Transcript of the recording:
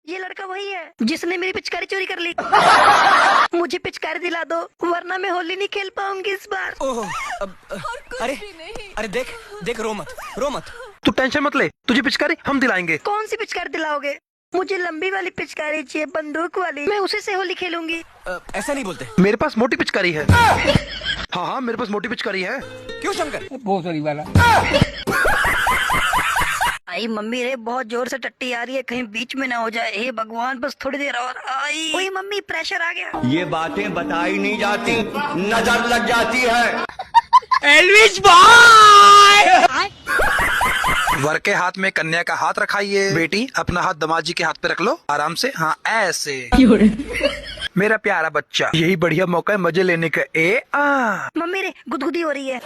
ये लड़का वही है जिसने मेरी पिचकारी चोरी कर ली। मुझे पिचकारी दिला दो वरना मैं होली नहीं खेल पाऊंगी इस बार। ओह, अरे अरे देख देख, रो मत। तू टेंशन मत ले, तुझे पिचकारी हम दिलाएंगे। कौन सी पिचकारी दिलाओगे? मुझे लंबी वाली पिचकारी चाहिए, बंदूक वाली। मैं उसी से होली खेलूंगी। ऐसा नहीं बोलते। मेरे पास मोटी पिचकारी है। हाँ, मेरे पास मोटी पिचकारी है। क्यों शंकर? भोसड़ी वाला। आई मम्मी रे, बहुत जोर से टट्टी आ रही है, कहीं बीच में ना हो जाए। हे भगवान, बस थोड़ी देर और। आई ओए मम्मी, प्रेशर आ गया। ये बातें बताई नहीं जाती, नजर लग जाती है। एल्विस भाई। वर के हाथ में कन्या का हाथ रखाइए। बेटी, अपना हाथ दमाजी के हाथ पे रख लो आराम से। हाँ, ऐसे। मेरा प्यारा बच्चा, यही बढ़िया मौका है मजे लेने का। मम्मी रे, गुदगुदी हो रही है।